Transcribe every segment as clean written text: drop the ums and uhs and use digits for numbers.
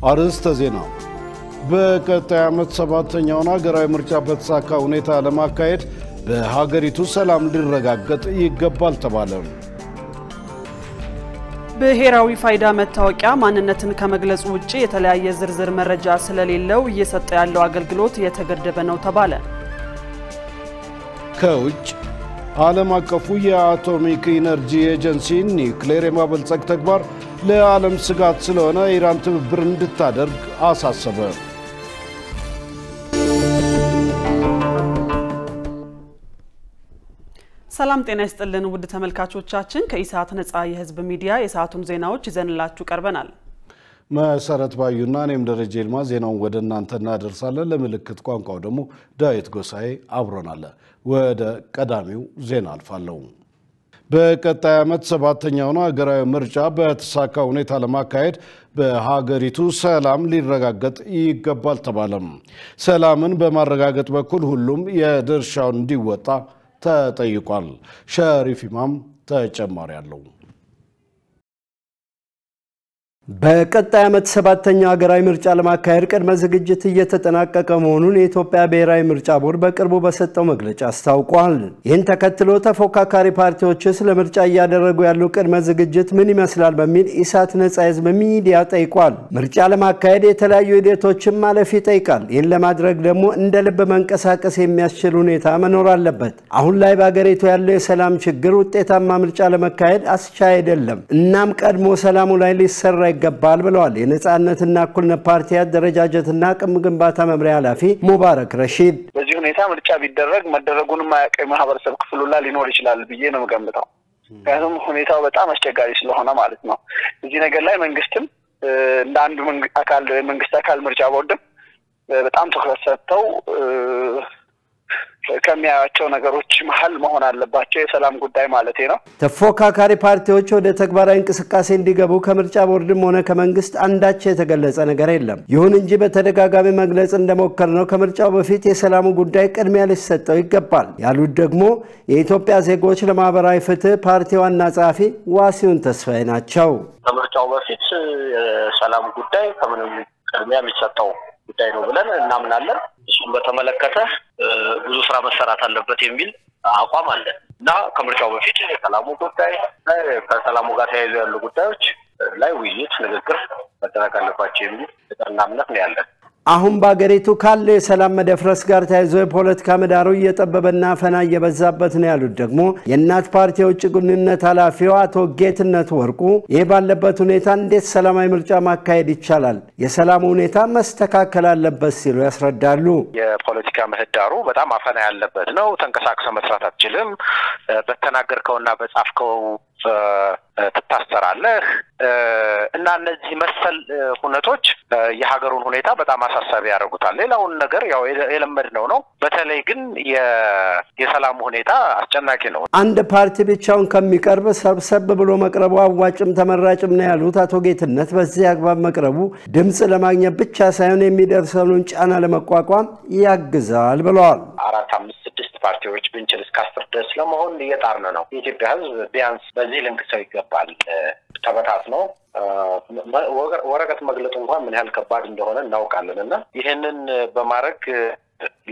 አርዕስተ ዜና በቀጣይ ዓመት ሰባተኛውን ሀገራዊ ምርጫ በተሳካ ሁኔታ ለማካሄድ በሀገሪቱ ሰላም ሊረጋገጥ ይገባል ተባለ። ብሔራዊ ፋይዳ መታወቂያ ማንነትን ከመግለጹ ውጪ የተለያየ ዝርዝር መረጃ ስለሌለው እየሰጠ ያለው አገልግሎት የተገደበ ነው ተባለ። ከውጭ ዓለም አቀፉ የአቶሚክ ኢነርጂ ኤጀንሲ ኒውክሌር የማበልጸግ ተግባር ለዓለም ስጋት ስለሆነ ኢራን ትብብር እንድታደርግ አሳሰበ። ሰላም ጤና ይስጥልን ውድ ተመልካቾቻችን ከኢሳት ነጻ የህዝብ ሚዲያ የሰዓቱን ዜናዎች ይዘንላችሁ ቀርበናል። መሰረት ባዩና እኔም ደረጀ ይልማ ዜናውን ወደ እናንተ እናደርሳለን። ለምልክት ቋንቋው ደግሞ ዳዊት ጎሳኤ አብሮናል። ወደ ቀዳሚው ዜና አልፋለሁ። በቀጣይ ዓመት ሰባተኛውን ሀገራዊ ምርጫ በተሳካ ሁኔታ ለማካሄድ በሀገሪቱ ሰላም ሊረጋገጥ ይገባል ተባለም። ሰላምን በማረጋገጥ በኩል ሁሉም የድርሻውን እንዲወጣ ተጠይቋል። ሸሪፍ ኢማም ተጨማሪ አለው። በቀጣይ ዓመት ሰባተኛው ሀገራዊ ምርጫ ለማካሄድ ቅድመ ዝግጅት እየተጠናቀቀ መሆኑን የኢትዮጵያ ብሔራዊ ምርጫ ቦርድ በቅርቡ በሰጠው መግለጫ አስታውቋል። ይህን ተከትሎ ተፎካካሪ ፓርቲዎች ስለ ምርጫ እያደረጉ ያለው ቅድመ ዝግጅት ምን ይመስላል በሚል ኢሳት ነጻ የህዝብ ሚዲያ ጠይቋል። ምርጫ ለማካሄድ የተለያዩ ሂደቶችን ማለፍ ይጠይቃል። ይህን ለማድረግ ደግሞ እንደ ልብ መንቀሳቀስ የሚያስችል ሁኔታ መኖር አለበት። አሁን ላይ በሀገሪቱ ያለው የሰላም ችግር ውጤታማ ምርጫ ለማካሄድ አስቻይ አይደለም። እናም ቀድሞ ሰላሙ ላይ ሊሰራ ይገባል ብለዋል የነጻነትና እኩልነት ፓርቲ አደረጃጀትና አቅም ግንባታ መምሪያ ኃላፊ ሙባረክ ረሺድ። በዚህ ሁኔታ ምርጫ ቢደረግ መደረጉንም ማያውቅ ማህበረሰብ ክፍሉላ ሊኖር ይችላል ብዬ ነው የምገምተው። ምክንያቱም ሁኔታው በጣም አስቸጋሪ ስለሆነ ማለት ነው። እዚህ ነገር ላይ መንግስትም እንደ አንዱ መንግስት አካል ምርጫ ቦርድም በጣም ትኩረት ሰጥተው ከሚያያቸው ነገሮች መሃል መሆን አለባቸው የሰላም ጉዳይ ማለት ነው። ተፎካካሪ ፓርቲዎች ወደ ተግባራዊ እንቅስቃሴ እንዲገቡ ከምርጫ ቦርድም ሆነ ከመንግስት አንዳች የተገለጸ ነገር የለም። ይሁን እንጂ በተደጋጋሚ መግለጽ እንደሞከርነው ከምርጫው በፊት የሰላሙ ጉዳይ ቅድሚያ ሊሰጠው ይገባል ያሉት ደግሞ የኢትዮጵያ ዜጎች ለማህበራዊ ፍትህ ፓርቲ ዋና ጸሐፊ ዋሲሁን ተስፋዬ ናቸው። ከምርጫው በፊት የሰላም ጉዳይ ከምንም ቅድሚያ የሚሰጠው ጉዳይ ነው ብለን እናምናለን። እሱን በተመለከተ ብዙ ስራ መሰራት አለበት የሚል አቋም አለ እና ከምርጫው በፊት የሰላሙ ጉዳይ ከሰላሙ ጋር ተያይዞ ያሉ ጉዳዮች ላይ ውይይት፣ ንግግር መደረግ አለባቸው የሚል እምነት ነው ያለን። አሁን በአገሪቱ ካለው የሰላም መደፍረስ ጋር ተያይዞ የፖለቲካ ምህዳሩ እየጠበበና ፈና እየበዛበት ነው ያሉት ደግሞ የእናት ፓርቲ የውጭ ግንኙነት ኃላፊው አቶ ጌትነት ወርቁ ይህ ባለበት ሁኔታ እንዴት ሰላማዊ ምርጫ ማካሄድ ይቻላል? የሰላሙ ሁኔታ መስተካከል አለበት ሲሉ ያስረዳሉ። የፖለቲካ ምህዳሩ በጣም አፈና ያለበት ነው። ተንቀሳቅሰህ መስራት አትችልም። በተናገርከውና በጻፍከው ትታሰራለህ እና እነዚህ መሰል ሁነቶች የሀገሩን ሁኔታ በጣም አሳሳቢ ያደርጉታል። ሌላውን ነገር ያው የለመድነው ነው። በተለይ ግን የሰላሙ ሁኔታ አስጨናቂ ነው። አንድ ፓርቲ ብቻውን ከሚቀርብ ሰብሰብ ብሎ መቅረቡ አዋጭም ተመራጭም ነው ያሉት አቶ ጌትነት በዚህ አግባብ መቅረቡ ድምጽ ለማግኘት ብቻ ሳይሆን የሚደርሰውን ጫና ለመቋቋም ያግዛል ብለዋል። 4፣ 5፣ 6 ፓርቲዎች ብንችል እስከ 10 ድረስ ለመሆን እየጣርን ነው። የኢትዮጵያ ሕዝብ ቢያንስ በዚህ ልንክሰው ይገባል። ተበታትኖ ወረቀት መግለጽ እንኳን ምን ያህል ከባድ እንደሆነ እናውቃለንና ይሄንን በማድረግ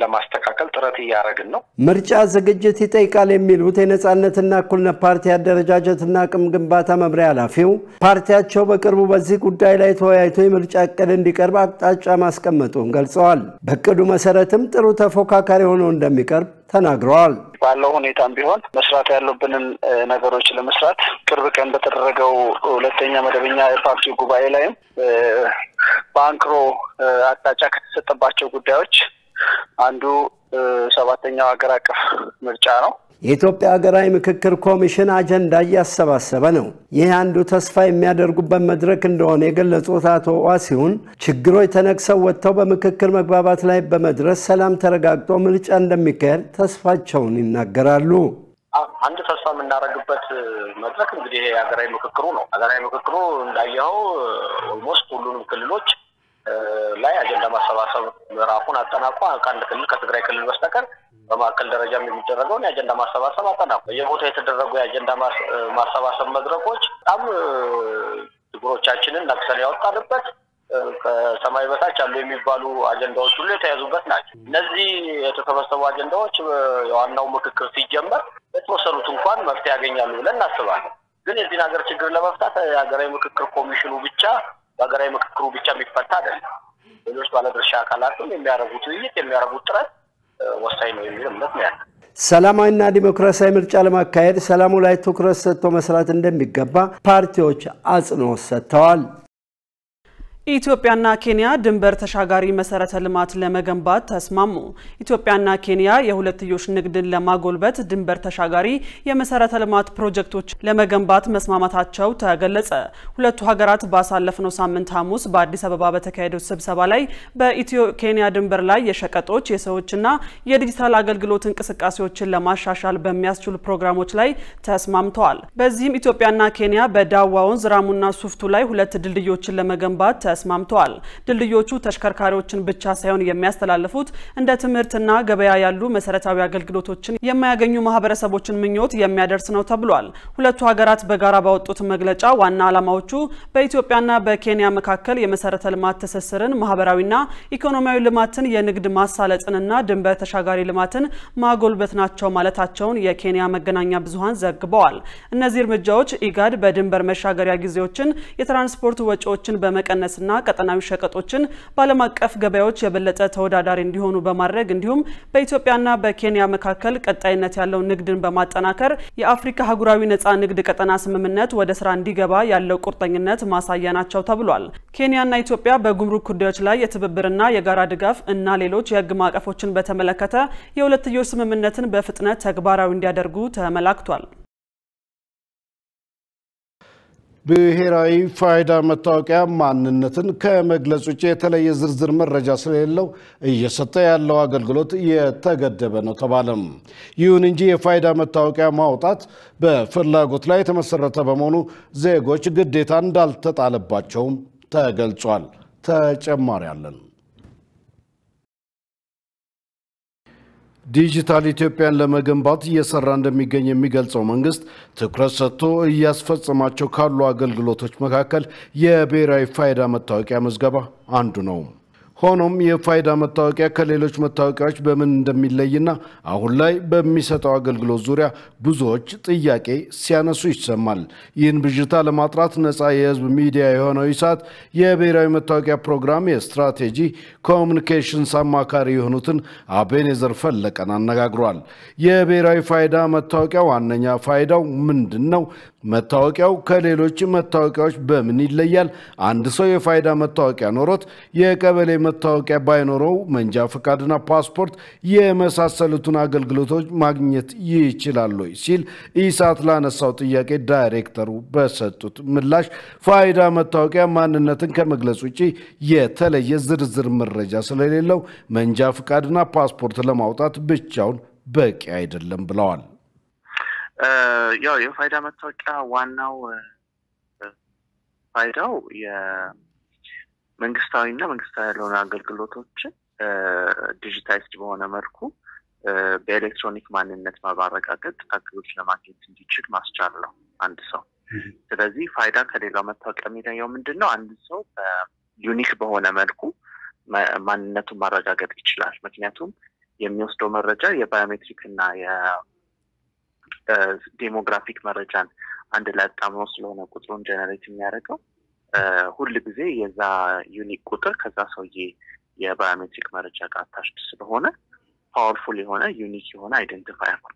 ለማስተካከል ጥረት ያያረግን ነው። ምርጫ ዝግጅት ይጠይቃል የሚሉት የነጻነትና እኩልነት ፓርቲ አደረጃጀትና አቅም ግንባታ መምሪያ ኃላፊው ፓርቲያቸው በቅርቡ በዚህ ጉዳይ ላይ ተወያይቶ የምርጫ እቅድ እንዲቀርብ አቅጣጫ ማስቀመጡን ገልጸዋል። በእቅዱ መሰረትም ጥሩ ተፎካካሪ ሆኖ እንደሚቀርብ ተናግረዋል። ባለው ሁኔታም ቢሆን መስራት ያለብንን ነገሮች ለመስራት ቅርብ ቀን በተደረገው ሁለተኛ መደበኛ የፓርቲው ጉባኤ ላይም ባንክሮ አቅጣጫ ከተሰጠባቸው ጉዳዮች አንዱ ሰባተኛው ሀገር አቀፍ ምርጫ ነው። የኢትዮጵያ ሀገራዊ ምክክር ኮሚሽን አጀንዳ እያሰባሰበ ነው። ይህ አንዱ ተስፋ የሚያደርጉበት መድረክ እንደሆነ የገለጹት አቶ ዋሲሁን ችግሮች ተነክሰው ወጥተው በምክክር መግባባት ላይ በመድረስ ሰላም ተረጋግጦ ምርጫ እንደሚካሄድ ተስፋቸውን ይናገራሉ። አንድ ተስፋ የምናደርግበት መድረክ እንግዲህ የሀገራዊ ምክክሩ ነው። ሀገራዊ ምክክሩ እንዳየው ኦልሞስት ሁሉንም ክልሎች ላይ አጀንዳ ማሰባሰብ ምዕራፉን አጠናቋ ከአንድ ክልል ከትግራይ ክልል በስተቀር በማዕከል ደረጃ የሚደረገው የአጀንዳ ማሰባሰብ አጠናቋ። በየቦታው የተደረጉ የአጀንዳ ማሰባሰብ መድረኮች በጣም ችግሮቻችንን ነቅሰን ያወጣንበት ከሰማይ በታች አሉ የሚባሉ አጀንዳዎች ሁሉ የተያዙበት ናቸው። እነዚህ የተሰበሰቡ አጀንዳዎች የዋናው ምክክር ሲጀመር የተወሰኑት እንኳን መፍትሄ ያገኛሉ ብለን እናስባለን። ግን የዚህ ሀገር ችግር ለመፍታት የሀገራዊ ምክክር ኮሚሽኑ ብቻ በሀገራዊ ምክክሩ ብቻ የሚፈታ አይደለም። ሌሎች ባለድርሻ አካላትም የሚያደርጉት ውይይት የሚያደርጉት ጥረት ወሳኝ ነው የሚል እምነት ነው ያለው። ሰላማዊና ዲሞክራሲያዊ ምርጫ ለማካሄድ ሰላሙ ላይ ትኩረት ሰጥቶ መስራት እንደሚገባ ፓርቲዎች አጽንኦት ሰጥተዋል። ኢትዮጵያና ኬንያ ድንበር ተሻጋሪ መሰረተ ልማት ለመገንባት ተስማሙ። ኢትዮጵያና ኬንያ የሁለትዮሽ ንግድን ለማጎልበት ድንበር ተሻጋሪ የመሰረተ ልማት ፕሮጀክቶች ለመገንባት መስማማታቸው ተገለጸ። ሁለቱ ሀገራት ባሳለፍነው ሳምንት ሐሙስ በአዲስ አበባ በተካሄደው ስብሰባ ላይ በኢትዮ ኬንያ ድንበር ላይ የሸቀጦች የሰዎችና የዲጂታል አገልግሎት እንቅስቃሴዎችን ለማሻሻል በሚያስችሉ ፕሮግራሞች ላይ ተስማምተዋል። በዚህም ኢትዮጵያና ኬንያ በዳዋ ወንዝ ራሙና ሱፍቱ ላይ ሁለት ድልድዮችን ለመገንባት ተስማምተዋል። ድልድዮቹ ተሽከርካሪዎችን ብቻ ሳይሆን የሚያስተላልፉት እንደ ትምህርትና ገበያ ያሉ መሰረታዊ አገልግሎቶችን የማያገኙ ማህበረሰቦችን ምኞት የሚያደርስ ነው ተብሏል። ሁለቱ ሀገራት በጋራ ባወጡት መግለጫ ዋና ዓላማዎቹ በኢትዮጵያና በኬንያ መካከል የመሰረተ ልማት ትስስርን፣ ማህበራዊና ኢኮኖሚያዊ ልማትን፣ የንግድ ማሳለጥንና ድንበር ተሻጋሪ ልማትን ማጎልበት ናቸው ማለታቸውን የኬንያ መገናኛ ብዙሃን ዘግበዋል። እነዚህ እርምጃዎች ኢጋድ በድንበር መሻገሪያ ጊዜዎችን፣ የትራንስፖርት ወጪዎችን በመቀነስ እና ቀጠናዊ ሸቀጦችን ባለም አቀፍ ገበያዎች የበለጠ ተወዳዳሪ እንዲሆኑ በማድረግ እንዲሁም በኢትዮጵያና በኬንያ መካከል ቀጣይነት ያለው ንግድን በማጠናከር የአፍሪካ አህጉራዊ ነፃ ንግድ ቀጠና ስምምነት ወደ ስራ እንዲገባ ያለው ቁርጠኝነት ማሳያ ናቸው ተብሏል። ኬንያና ኢትዮጵያ በጉምሩክ ጉዳዮች ላይ የትብብርና የጋራ ድጋፍ እና ሌሎች የህግ ማዕቀፎችን በተመለከተ የሁለትዮሽ ስምምነትን በፍጥነት ተግባራዊ እንዲያደርጉ ተመላክቷል። ብሔራዊ ፋይዳ መታወቂያ ማንነትን ከመግለጽ ውጭ የተለየ ዝርዝር መረጃ ስለሌለው እየሰጠ ያለው አገልግሎት የተገደበ ነው ተባለም። ይሁን እንጂ የፋይዳ መታወቂያ ማውጣት በፍላጎት ላይ የተመሰረተ በመሆኑ ዜጎች ግዴታ እንዳልተጣለባቸውም ተገልጿል። ተጨማሪ አለን። ዲጂታል ኢትዮጵያን ለመገንባት እየሰራ እንደሚገኝ የሚገልጸው መንግስት ትኩረት ሰጥቶ እያስፈጸማቸው ካሉ አገልግሎቶች መካከል የብሔራዊ ፋይዳ መታወቂያ ምዝገባ አንዱ ነው። ሆኖም የፋይዳ መታወቂያ ከሌሎች መታወቂያዎች በምን እንደሚለይና አሁን ላይ በሚሰጠው አገልግሎት ዙሪያ ብዙዎች ጥያቄ ሲያነሱ ይሰማል። ይህን ብዥታ ለማጥራት ነፃ የህዝብ ሚዲያ የሆነው ኢሳት የብሔራዊ መታወቂያ ፕሮግራም የስትራቴጂ ኮሙኒኬሽንስ አማካሪ የሆኑትን አቤኔዘር ፈለቀን አነጋግሯል። የብሔራዊ ፋይዳ መታወቂያ ዋነኛ ፋይዳው ምንድነው? መታወቂያው ከሌሎች መታወቂያዎች በምን ይለያል? አንድ ሰው የፋይዳ መታወቂያ ኖሮት የቀበሌ መታወቂያ ባይኖረው መንጃ ፈቃድና ፓስፖርት የመሳሰሉትን አገልግሎቶች ማግኘት ይችላል ወይ ሲል ኢሳት ላነሳው ጥያቄ ዳይሬክተሩ በሰጡት ምላሽ ፋይዳ መታወቂያ ማንነትን ከመግለጽ ውጪ የተለየ ዝርዝር መረጃ ስለሌለው መንጃ ፈቃድና ፓስፖርት ለማውጣት ብቻውን በቂ አይደለም ብለዋል። ያው የፋይዳ መታወቂያ ዋናው ፋይዳው መንግስታዊና መንግስታዊ ያልሆኑ አገልግሎቶችን ዲጂታይዝድ በሆነ መልኩ በኤሌክትሮኒክ ማንነት ማረጋገጥ አገልግሎት ለማግኘት እንዲችል ማስቻል ነው አንድ ሰው። ስለዚህ ፋይዳ ከሌላው መታወቂያ የሚለየው ምንድነው? አንድ ሰው ዩኒክ በሆነ መልኩ ማንነቱን ማረጋገጥ ይችላል። ምክንያቱም የሚወስደው መረጃ የባዮሜትሪክ እና የዴሞግራፊክ መረጃን አንድ ላይ አጣምሮ ስለሆነ ቁጥሩን ጀነሬት የሚያደርገው ሁሉ ጊዜ የዛ ዩኒክ ቁጥር ከዛ ሰውዬ የባዮሜትሪክ መረጃ ጋር አታችድ ስለሆነ ፓወርፉል የሆነ ዩኒክ የሆነ አይደንቲፋየር ነው።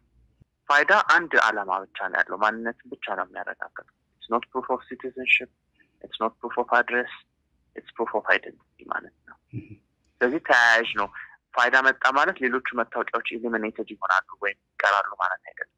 ፋይዳ አንድ ዓላማ ብቻ ነው ያለው፣ ማንነትን ብቻ ነው የሚያረጋግጠው። it's not proof of citizenship, it's not proof of address, it's proof of identity ማለት ነው። ስለዚህ ተያያዥ ነው። ፋይዳ መጣ ማለት ሌሎቹ መታወቂያዎች ኢሊሚኔትድ ይሆናሉ ወይም ይቀራሉ ማለት አይደለም።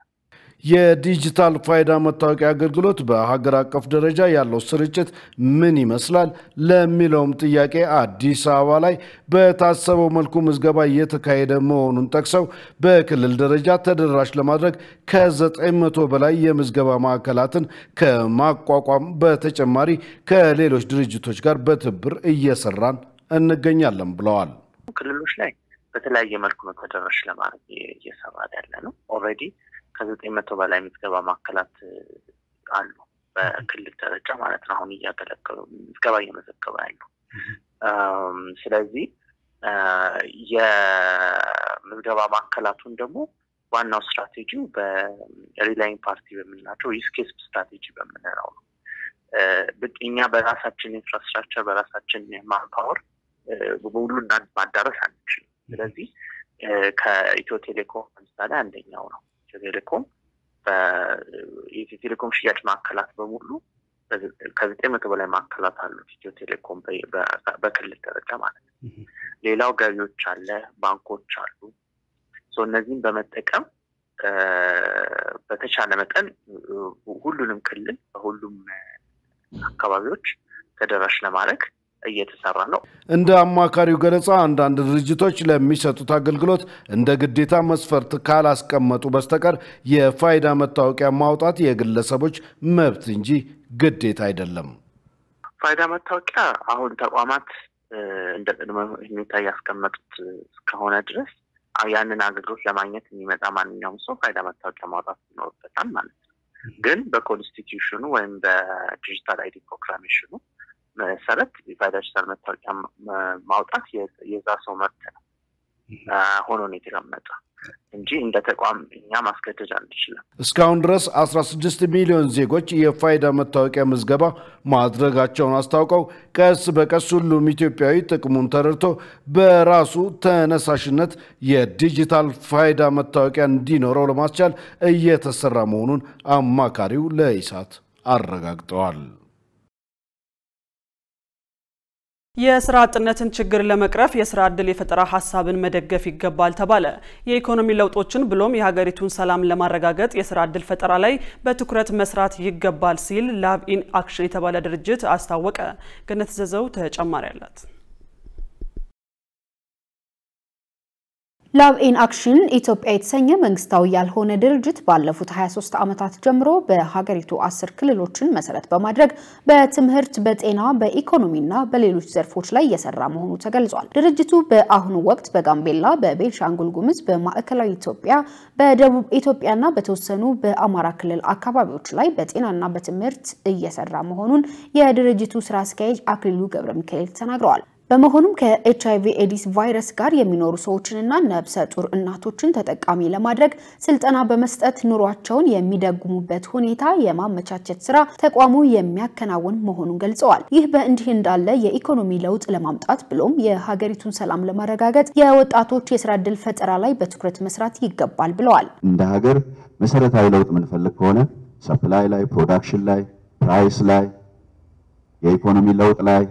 የዲጂታል ፋይዳ መታወቂያ አገልግሎት በሀገር አቀፍ ደረጃ ያለው ስርጭት ምን ይመስላል ለሚለውም ጥያቄ አዲስ አበባ ላይ በታሰበው መልኩ ምዝገባ እየተካሄደ መሆኑን ጠቅሰው በክልል ደረጃ ተደራሽ ለማድረግ ከ900 በላይ የምዝገባ ማዕከላትን ከማቋቋም በተጨማሪ ከሌሎች ድርጅቶች ጋር በትብብር እየሰራን እንገኛለን ብለዋል። ክልሎች ላይ በተለያየ መልኩ ነው ተደራሽ ለማድረግ እየሰራን ያለ ነው። ኦልሬዲ ከ900 በላይ ምዝገባ ማዕከላት አሉ በክልል ደረጃ ማለት ነው። አሁን እያገለገሉ ምዝገባ እየመዘገቡ ያሉ ስለዚህ የምዝገባ ማዕከላቱን ደግሞ ዋናው ስትራቴጂው በሪላይንግ ፓርቲ በመናቸው ኢስኬፕ ስትራቴጂ በመናው ነው በእኛ በራሳችን ኢንፍራስትራክቸር በራሳችን ማንፓወር በሁሉን ማዳረስ አንችልም ስለዚህ ከኢትዮ ቴሌኮም ለምሳሌ አንደኛው ነው ኢትዮ ቴሌኮም በኢትዮ ቴሌኮም ሽያጭ ማዕከላት በሙሉ ከ900 በላይ ማዕከላት አሉት ኢትዮ ቴሌኮም በክልል ደረጃ ማለት ነው ሌላው ገቢዎች አለ ባንኮች አሉ እነዚህን በመጠቀም በተቻለ መጠን ሁሉንም ክልል በሁሉም አካባቢዎች ተደራሽ ለማድረግ እየተሰራ ነው እንደ አማካሪው ገለጻ አንዳንድ ድርጅቶች ለሚሰጡት አገልግሎት እንደ ግዴታ መስፈርት ካላስቀመጡ በስተቀር የፋይዳ መታወቂያ ማውጣት የግለሰቦች መብት እንጂ ግዴታ አይደለም ፋይዳ መታወቂያ አሁን ተቋማት እንደ ቅድመ ሁኔታ ያስቀመጡት ከሆነ ድረስ ያንን አገልግሎት ለማግኘት የሚመጣ ማንኛውም ሰው ፋይዳ መታወቂያ ማውጣት ይኖርበታል ማለት ነው ግን በኮንስቲቲዩሽኑ ወይም በዲጂታል አይዲ ፕሮግራሜሽኑ መሰረት ፋይዳ መታወቂያ ማውጣት የዛ ሰው መብት ነው ሆኖ ነው የተቀመጠው እንጂ እንደ ተቋም እኛ ማስገደድ አንችልም እስካሁን ድረስ 16 ሚሊዮን ዜጎች የፋይዳ መታወቂያ ምዝገባ ማድረጋቸውን አስታውቀው ቀስ በቀስ ሁሉም ኢትዮጵያዊ ጥቅሙን ተረድቶ በራሱ ተነሳሽነት የዲጂታል ፋይዳ መታወቂያ እንዲኖረው ለማስቻል እየተሰራ መሆኑን አማካሪው ለኢሳት አረጋግጠዋል የስራ አጥነትን ችግር ለመቅረፍ የስራ ዕድል የፈጠራ ሐሳብን መደገፍ ይገባል ተባለ የኢኮኖሚ ለውጦችን ብሎም የሀገሪቱን ሰላም ለማረጋገጥ የስራ ዕድል ፈጠራ ላይ በትኩረት መስራት ይገባል ሲል ላቭ ኢን አክሽን የተባለ ድርጅት አስታወቀ ገነት ዘዘው ተጨማሪ አላት ላቭ ኢን አክሽን ኢትዮጵያ የተሰኘ መንግስታዊ ያልሆነ ድርጅት ባለፉት 23 ዓመታት ጀምሮ በሀገሪቱ 10 ክልሎችን መሰረት በማድረግ በትምህርት በጤና በኢኮኖሚና በሌሎች ዘርፎች ላይ እየሰራ መሆኑ ተገልጿል ድርጅቱ በአሁኑ ወቅት በጋምቤላ በቤንሻንጉል ጉሙዝ በማዕከላዊ ኢትዮጵያ በደቡብ ኢትዮጵያና በተወሰኑ በአማራ ክልል አካባቢዎች ላይ በጤናና በትምህርት እየሰራ መሆኑን የድርጅቱ ስራ አስኪያጅ አክሊሉ ገብረሚካኤል ተናግረዋል በመሆኑም ከኤችአይቪ ኤዲስ ቫይረስ ጋር የሚኖሩ ሰዎችንና ነብሰ ጡር እናቶችን ተጠቃሚ ለማድረግ ስልጠና በመስጠት ኑሯቸውን የሚደጉሙበት ሁኔታ የማመቻቸት ስራ ተቋሙ የሚያከናውን መሆኑን ገልጸዋል ይህ በእንዲህ እንዳለ የኢኮኖሚ ለውጥ ለማምጣት ብሎም የሀገሪቱን ሰላም ለማረጋገጥ የወጣቶች የስራ ዕድል ፈጠራ ላይ በትኩረት መስራት ይገባል ብለዋል እንደ ሀገር መሰረታዊ ለውጥ ምንፈልግ ከሆነ ሰፕላይ ላይ ፕሮዳክሽን ላይ ፕራይስ ላይ የኢኮኖሚ ለውጥ ላይ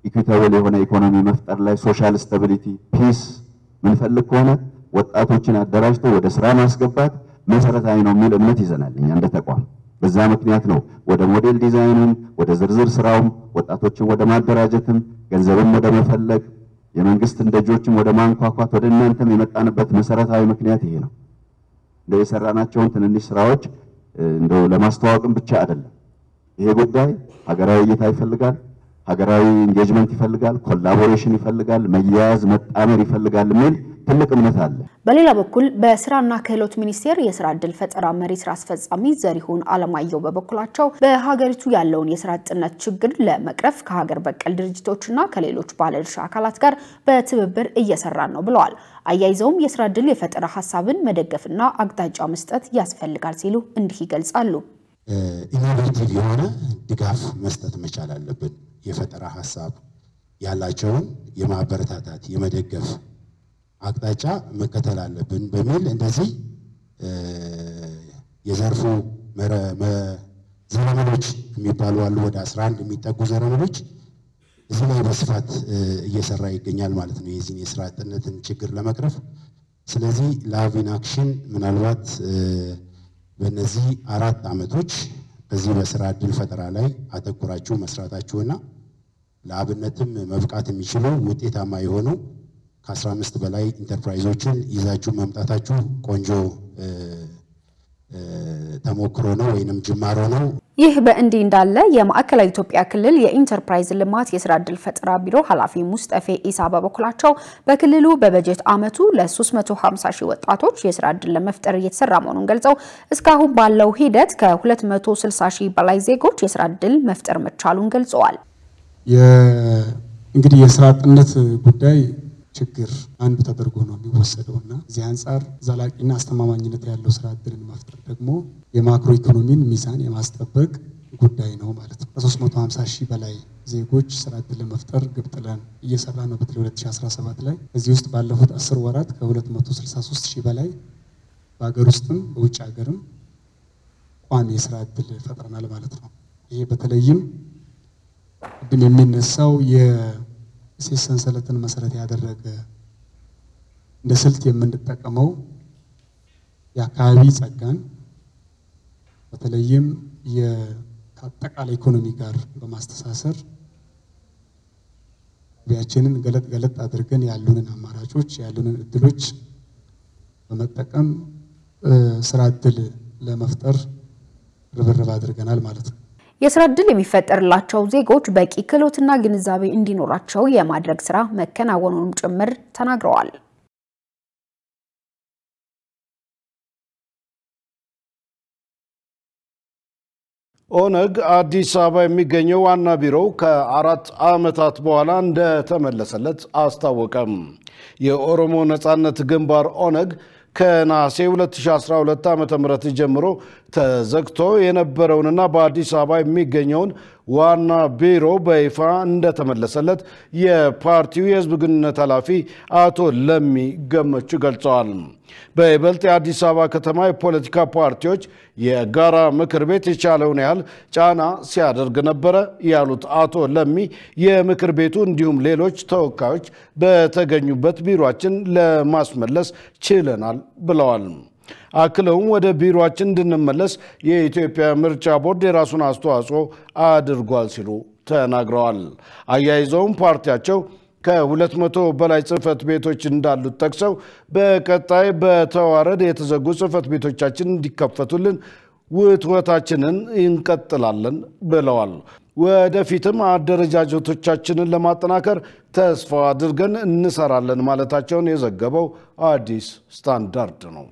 ኢኩዊታብል የሆነ ኢኮኖሚ መፍጠር ላይ ሶሻል ስታቢሊቲ ፒስ ምንፈልግ ከሆነ ወጣቶችን አደራጅቶ ወደ ስራ ማስገባት መሰረታዊ ነው የሚል እምነት ይዘናል እኛ እንደ ተቋም በዛ ምክንያት ነው ወደ ሞዴል ዲዛይኑም ወደ ዝርዝር ስራውም ወጣቶችን ወደ ማደራጀትም ገንዘብም ወደ መፈለግ የመንግስት ደጆችም ወደ ማንኳኳት ወደ እናንተም የመጣንበት መሰረታዊ ምክንያት ይሄ ነው እንደው የሰራናቸውን ትንንሽ ስራዎች እንደው ለማስተዋወቅም ብቻ አይደለም ይሄ ጉዳይ ሀገራዊ እይታ ይፈልጋል ሀገራዊ ኢንጌጅመንት ይፈልጋል ኮላቦሬሽን ይፈልጋል መያያዝ መጣመር ይፈልጋል ምን ትልቅ እምነት አለ በሌላ በኩል በስራና ክህሎት ሚኒስቴር የስራ ዕድል ፈጠራ መሪ ስራ አስፈጻሚ ዘሪሁን አለማየሁ በበኩላቸው በሀገሪቱ ያለውን የስራ አጥነት ችግር ለመቅረፍ ከሀገር በቀል ድርጅቶችና ከሌሎች ባለድርሻ አካላት ጋር በትብብር እየሰራን ነው ብለዋል አያይዘውም የስራ ዕድል የፈጠራ ሐሳብን መደገፍና አቅጣጫ መስጠት ያስፈልጋል ሲሉ እንዲህ ይገልጻሉ ኢኖቬቲቭ የሆነ ድጋፍ መስጠት መቻል አለብን የፈጠራ ሐሳብ ያላቸውን የማበረታታት የመደገፍ አቅጣጫ መከተል አለብን በሚል እንደዚህ የዘርፉ ዘረመሎች የሚባሉ አሉ ወደ 11 የሚጠጉ ዘረመሎች እዚህ ላይ በስፋት እየሰራ ይገኛል ማለት ነው የዚህ የስራ አጥነትን ችግር ለመቅረፍ ስለዚህ ላቭ ኢን አክሽን ምናልባት በእነዚህ 4 አመቶች በዚህ በስራ ዕድል ፈጠራ ላይ አተኩራችሁ መስራታችሁና ለአብነትም መብቃት የሚችሉ ውጤታማ የሆኑ ከ15 በላይ ኢንተርፕራይዞችን ይዛችሁ መምጣታችሁ ቆንጆ ተሞክሮ ነው ወይንም ጅማሮ ነው ይህ በእንዲህ እንዳለ የማዕከላዊ ኢትዮጵያ ክልል የኢንተርፕራይዝ ልማት የስራ ዕድል ፈጠራ ቢሮ ኃላፊ ሙስጠፌ ኢሳ በበኩላቸው በክልሉ በበጀት አመቱ ለ350 ሺህ ወጣቶች የስራ ዕድል ለመፍጠር እየተሰራ መሆኑን ገልጸው እስካሁን ባለው ሂደት ከ260 ሺህ በላይ ዜጎች የስራ ዕድል መፍጠር መቻሉን ገልጸዋል እንግዲህ የስራ አጥነት ጉዳይ ችግር አንዱ ተደርጎ ነው የሚወሰደውና እዚህ አንፃር ዘላቂና አስተማማኝነት ያለው ስራ እድልን መፍጠር ደግሞ የማክሮ ኢኮኖሚን ሚዛን የማስጠበቅ ጉዳይ ነው ማለት ነው። ከ350 ሺህ በላይ ዜጎች ስራ እድል ለመፍጠር ግብ ጥለን እየሰራ ነው በተለይ 2017 ላይ። እዚህ ውስጥ ባለፉት 10 ወራት ከ263 ሺህ በላይ በአገር ውስጥም በውጭ ሀገርም ቋሚ የስራ እድል ፈጥረናል ማለት ነው። ይሄ በተለይም ቅድም የሚነሳው የእሴት ሰንሰለትን መሰረት ያደረገ እንደ ስልት የምንጠቀመው የአካባቢ ጸጋን በተለይም ከአጠቃላይ ኢኮኖሚ ጋር በማስተሳሰር ገበያችንን ገለጥ አድርገን ያሉንን አማራጮች ያሉንን እድሎች በመጠቀም ስራ እድል ለመፍጠር ርብርብ አድርገናል ማለት ነው። የስራ እድል የሚፈጠርላቸው ዜጎች በቂ ክህሎትና ግንዛቤ እንዲኖራቸው የማድረግ ስራ መከናወኑንም ጭምር ተናግረዋል። ኦነግ አዲስ አበባ የሚገኘው ዋና ቢሮው ከ4 ዓመታት በኋላ እንደተመለሰለት አስታወቀም። የኦሮሞ ነጻነት ግንባር ኦነግ ከነሐሴ 2012 ዓ.ም ጀምሮ ተዘግቶ የነበረውንና በአዲስ አበባ የሚገኘውን ዋና ቢሮ በይፋ እንደተመለሰለት የፓርቲው የህዝብ ግንኙነት ኃላፊ አቶ ለሚ ገመቹ ገልጸዋል። በይበልጥ የአዲስ አበባ ከተማ የፖለቲካ ፓርቲዎች የጋራ ምክር ቤት የቻለውን ያህል ጫና ሲያደርግ ነበረ ያሉት አቶ ለሚ የምክር ቤቱ እንዲሁም ሌሎች ተወካዮች በተገኙበት ቢሮአችን ለማስመለስ ችለናል ብለዋል። አክለውም ወደ ቢሮአችን እንድንመለስ የኢትዮጵያ ምርጫ ቦርድ የራሱን አስተዋጽኦ አድርጓል ሲሉ ተናግረዋል። አያይዘውም ፓርቲያቸው ከ200 በላይ ጽህፈት ቤቶች እንዳሉት ጠቅሰው በቀጣይ በተዋረድ የተዘጉ ጽህፈት ቤቶቻችን እንዲከፈቱልን ውትወታችንን እንቀጥላለን ብለዋል። ወደፊትም አደረጃጀቶቻችንን ለማጠናከር ተስፋ አድርገን እንሰራለን ማለታቸውን የዘገበው አዲስ ስታንዳርድ ነው።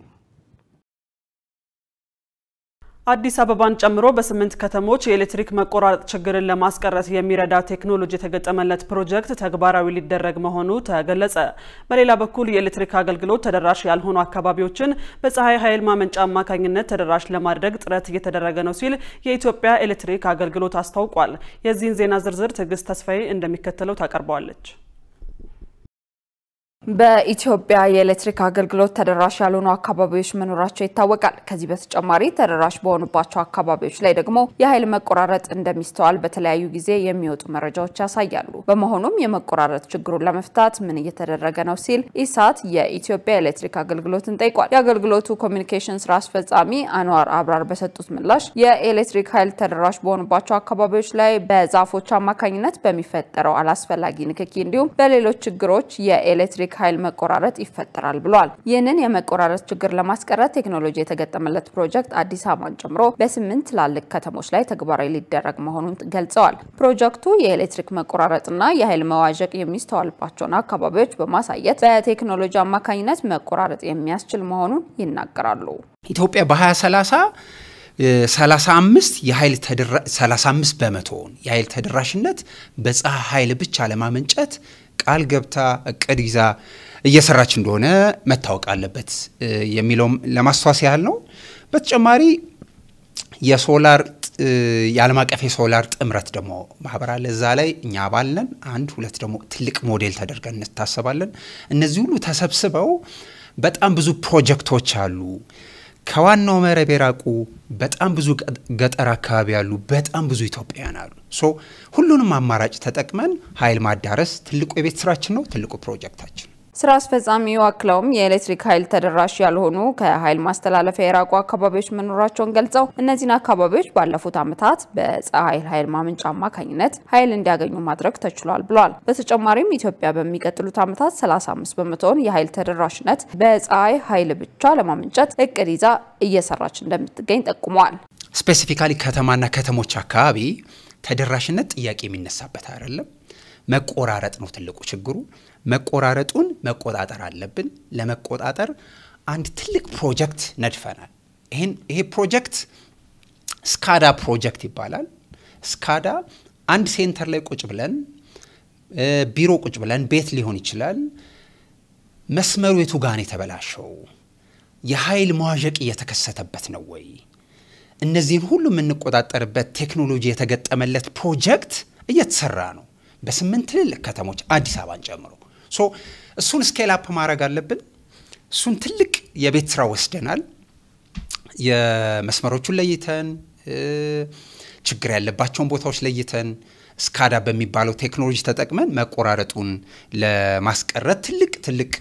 አዲስ አበባን ጨምሮ በ8 ከተሞች የኤሌክትሪክ መቆራረጥ ችግርን ለማስቀረት የሚረዳ ቴክኖሎጂ የተገጠመለት ፕሮጀክት ተግባራዊ ሊደረግ መሆኑ ተገለጸ። በሌላ በኩል የኤሌክትሪክ አገልግሎት ተደራሽ ያልሆኑ አካባቢዎችን በፀሐይ ኃይል ማመንጫ አማካኝነት ተደራሽ ለማድረግ ጥረት እየተደረገ ነው ሲል የኢትዮጵያ ኤሌክትሪክ አገልግሎት አስታውቋል። የዚህን ዜና ዝርዝር ትዕግስት ተስፋዬ እንደሚከተለው ታቀርበዋለች። በኢትዮጵያ የኤሌክትሪክ አገልግሎት ተደራሽ ያልሆኑ አካባቢዎች መኖራቸው ይታወቃል። ከዚህ በተጨማሪ ተደራሽ በሆኑባቸው አካባቢዎች ላይ ደግሞ የኃይል መቆራረጥ እንደሚስተዋል በተለያዩ ጊዜ የሚወጡ መረጃዎች ያሳያሉ። በመሆኑም የመቆራረጥ ችግሩን ለመፍታት ምን እየተደረገ ነው ሲል ኢሳት የኢትዮጵያ ኤሌክትሪክ አገልግሎትን ጠይቋል። የአገልግሎቱ ኮሚኒኬሽን ስራ አስፈጻሚ አንዋር አብራር በሰጡት ምላሽ የኤሌክትሪክ ኃይል ተደራሽ በሆኑባቸው አካባቢዎች ላይ በዛፎች አማካኝነት በሚፈጠረው አላስፈላጊ ንክኪ እንዲሁም በሌሎች ችግሮች የኤሌክትሪክ ኃይል መቆራረጥ ይፈጠራል ብሏል። ይህንን የመቆራረጥ ችግር ለማስቀረት ቴክኖሎጂ የተገጠመለት ፕሮጀክት አዲስ አበባን ጨምሮ በ8 ትላልቅ ከተሞች ላይ ተግባራዊ ሊደረግ መሆኑን ገልጸዋል። ፕሮጀክቱ የኤሌክትሪክ መቆራረጥና የኃይል መዋዠቅ የሚስተዋልባቸውን አካባቢዎች በማሳየት በቴክኖሎጂ አማካኝነት መቆራረጥ የሚያስችል መሆኑን ይናገራሉ። ኢትዮጵያ በ2030 35 በመቶ የኃይል ተደራሽነት በፀሐይ ኃይል ብቻ ለማመንጨት ቃል ገብታ እቅድ ይዛ እየሰራች እንደሆነ መታወቅ አለበት የሚለው ለማስተዋወስ ያህል ነው። በተጨማሪ የሶላር የዓለም አቀፍ የሶላር ጥምረት ደግሞ ማህበር አለ። እዛ ላይ እኛ አባል ነን። 1-2 ደግሞ ትልቅ ሞዴል ተደርገን እንታሰባለን። እነዚህ ሁሉ ተሰብስበው በጣም ብዙ ፕሮጀክቶች አሉ። ከዋናው መረብ የራቁ በጣም ብዙ ገጠር አካባቢ ያሉ በጣም ብዙ ኢትዮጵያውያን አሉ። ሁሉንም አማራጭ ተጠቅመን ኃይል ማዳረስ ትልቁ የቤት ስራችን ነው፣ ትልቁ ፕሮጀክታችን። ስራ አስፈጻሚው አክለውም የኤሌክትሪክ ኃይል ተደራሽ ያልሆኑ ከኃይል ማስተላለፊያ የራቁ አካባቢዎች መኖራቸውን ገልጸው እነዚህን አካባቢዎች ባለፉት ዓመታት በፀሐይ ኃይል ማመንጫ አማካኝነት ኃይል እንዲያገኙ ማድረግ ተችሏል ብለዋል። በተጨማሪም ኢትዮጵያ በሚቀጥሉት ዓመታት 35 በመቶውን የኃይል ተደራሽነት በፀሐይ ኃይል ብቻ ለማመንጨት እቅድ ይዛ እየሰራች እንደምትገኝ ጠቁመዋል። ስፔሲፊካሊ ከተማና ከተሞች አካባቢ ተደራሽነት ጥያቄ የሚነሳበት አይደለም፣ መቆራረጥ ነው ትልቁ ችግሩ። መቆራረጡን መቆጣጠር አለብን። ለመቆጣጠር አንድ ትልቅ ፕሮጀክት ነድፈናል። ይሄ ፕሮጀክት ስካዳ ፕሮጀክት ይባላል። ስካዳ አንድ ሴንተር ላይ ቁጭ ብለን ቢሮ ቁጭ ብለን ቤት ሊሆን ይችላል መስመሩ የቱ ጋር ነው የተበላሸው የኃይል መዋዠቅ እየተከሰተበት ነው ወይ እነዚህን ሁሉ የምንቆጣጠርበት ቴክኖሎጂ የተገጠመለት ፕሮጀክት እየተሰራ ነው በ8 ትልልቅ ከተሞች አዲስ አበባን ጨምሮ ሶ እሱን ስኬል አፕ ማድረግ አለብን እሱን ትልቅ የቤት ስራ ወስደናል የመስመሮቹን ለይተን ችግር ያለባቸውን ቦታዎች ለይተን ስካዳ በሚባለው ቴክኖሎጂ ተጠቅመን መቆራረጡን ለማስቀረት ትልቅ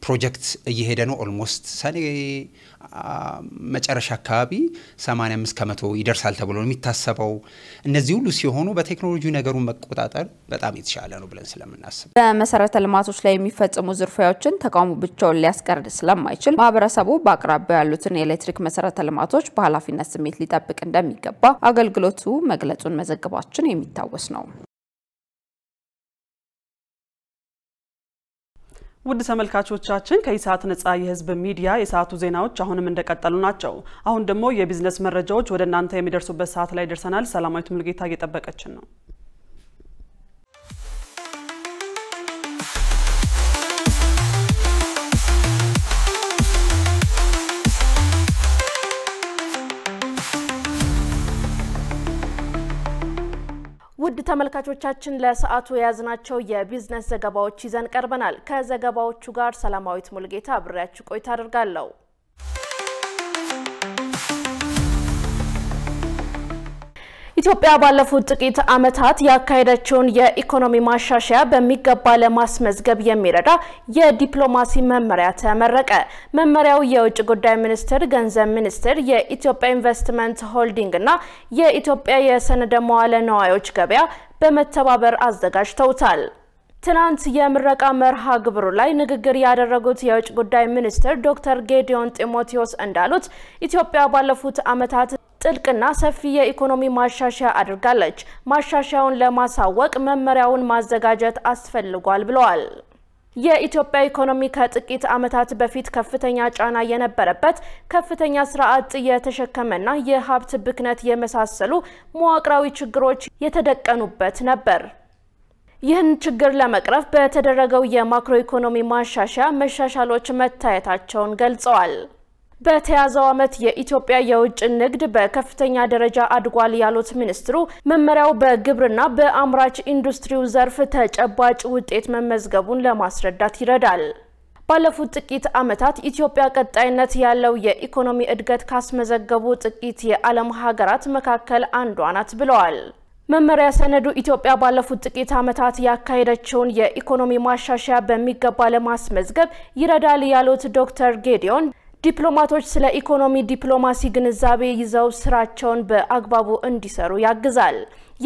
ፕሮጀክት እየሄደ ነው ኦልሞስት ሰኔ መጨረሻ አካባቢ 85% ይደርሳል ተብሎ ነው የሚታሰበው እነዚህ ሁሉ ሲሆኑ በቴክኖሎጂ ነገሩን መቆጣጠር በጣም የተሻለ ነው ብለን ስለምናስብ በመሰረተ ልማቶች ላይ የሚፈጸሙ ዝርፊያዎችን ተቋሙ ብቻውን ሊያስቀርድ ስለማይችል ማህበረሰቡ በአቅራቢያው ያሉትን የኤሌክትሪክ መሰረተ ልማቶች በኃላፊነት ስሜት ሊጠብቅ እንደሚገባ አገልግሎቱ መግለጹን መዘገባችን የሚታወስ ነው ውድ ተመልካቾቻችን ከኢሳት ነጻ የህዝብ ሚዲያ የሰዓቱ ዜናዎች አሁንም እንደቀጠሉ ናቸው አሁን ደግሞ የቢዝነስ መረጃዎች ወደ እናንተ የሚደርሱበት ሰዓት ላይ ደርሰናል ሰላማዊት ሙልጌታ እየጠበቀችን ነው ውድ ተመልካቾቻችን ለሰዓቱ ያዝናቸው የቢዝነስ ዘገባዎች ይዘን ቀርበናል ከዘገባዎቹ ጋር ሰላማዊት ሙልጌታ አብሬያችሁ ቆይታ አደርጋለሁ ኢትዮጵያ ባለፉት ጥቂት ዓመታት ያካሄደችውን የኢኮኖሚ ማሻሻያ በሚገባ ለማስመዝገብ የሚረዳ የዲፕሎማሲ መመሪያ ተመረቀ መመሪያው የውጭ ጉዳይ ሚኒስቴር ገንዘብ ሚኒስቴር የኢትዮጵያ ኢንቨስትመንት ሆልዲንግ እና የኢትዮጵያ የሰነደ መዋዕለ ንዋዮች ገበያ በመተባበር አዘጋጅተውታል ትናንት የምረቃ መርሃ ግብሩ ላይ ንግግር ያደረጉት የውጭ ጉዳይ ሚኒስትር ዶክተር ጌዲዮን ጢሞቴዎስ እንዳሉት ኢትዮጵያ ባለፉት ዓመታት ጥልቅና ሰፊ የኢኮኖሚ ማሻሻያ አድርጋለች ማሻሻያውን ለማሳወቅ መመሪያውን ማዘጋጀት አስፈልጓል ብለዋል የኢትዮጵያ ኢኮኖሚ ከጥቂት ዓመታት በፊት ከፍተኛ ጫና የነበረበት ከፍተኛ ስራ አጥ የተሸከመና የሀብት ብክነት የመሳሰሉ መዋቅራዊ ችግሮች የተደቀኑበት ነበር ይህን ችግር ለመቅረፍ በተደረገው የማክሮ ኢኮኖሚ ማሻሻያ መሻሻሎች መታየታቸውን ገልጸዋል በተያዘው ዓመት የኢትዮጵያ የውጭ ንግድ በከፍተኛ ደረጃ አድጓል ያሉት ሚኒስትሩ መመሪያው በግብርና በአምራች ኢንዱስትሪው ዘርፍ ተጨባጭ ውጤት መመዝገቡን ለማስረዳት ይረዳል ባለፉት ጥቂት ዓመታት ኢትዮጵያ ቀጣይነት ያለው የኢኮኖሚ እድገት ካስመዘገቡ ጥቂት የዓለም ሀገራት መካከል አንዷ ናት ብለዋል መመሪያ ሰነዱ ኢትዮጵያ ባለፉት ጥቂት ዓመታት ያካሄደችውን የኢኮኖሚ ማሻሻያ በሚገባ ለማስመዝገብ ይረዳል ያሉት ዶክተር ጌዲዮን ዲፕሎማቶች ስለ ኢኮኖሚ ዲፕሎማሲ ግንዛቤ ይዘው ስራቸውን በአግባቡ እንዲሰሩ ያግዛል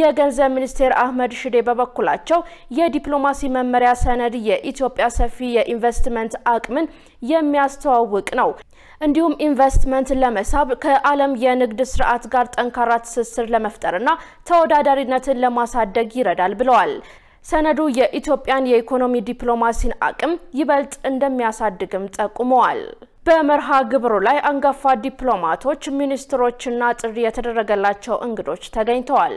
የገንዘብ ሚኒስቴር አህመድ ሽዴ በበኩላቸው የዲፕሎማሲ መመሪያ ሰነድ የኢትዮጵያ ሰፊ የኢንቨስትመንት አቅምን የሚያስተዋውቅ ነው እንዲሁም ኢንቨስትመንት ለመሳብ ከዓለም የንግድ ስርዓት ጋር ጠንካራ ትስስር ለመፍጠርና ተወዳዳሪነትን ለማሳደግ ይረዳል ብለዋል ሰነዱ የኢትዮጵያን የኢኮኖሚ ዲፕሎማሲን አቅም ይበልጥ እንደሚያሳድግም ጠቁመዋል በመርሃ ግብሩ ላይ አንጋፋ ዲፕሎማቶች ሚኒስትሮችና ጥሪ የተደረገላቸው እንግዶች ተገኝተዋል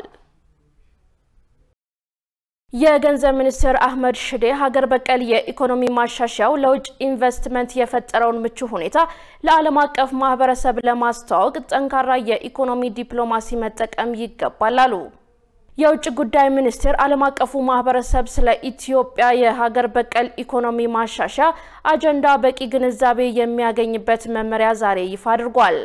የገንዘብ ሚኒስትር አህመድ ሽዴ ሀገር በቀል የኢኮኖሚ ማሻሻያው ለውጭ ኢንቨስትመንት የፈጠረውን ምቹ ሁኔታ ለዓለም አቀፍ ማህበረሰብ ለማስተዋወቅ ጠንካራ የኢኮኖሚ ዲፕሎማሲ መጠቀም ይገባል አሉ የውጭ ጉዳይ ሚኒስቴር ዓለም አቀፉ ማህበረሰብ ስለ ኢትዮጵያ የሀገር በቀል ኢኮኖሚ ማሻሻያ አጀንዳ በቂ ግንዛቤ የሚያገኝበት መመሪያ ዛሬ ይፋ አድርጓል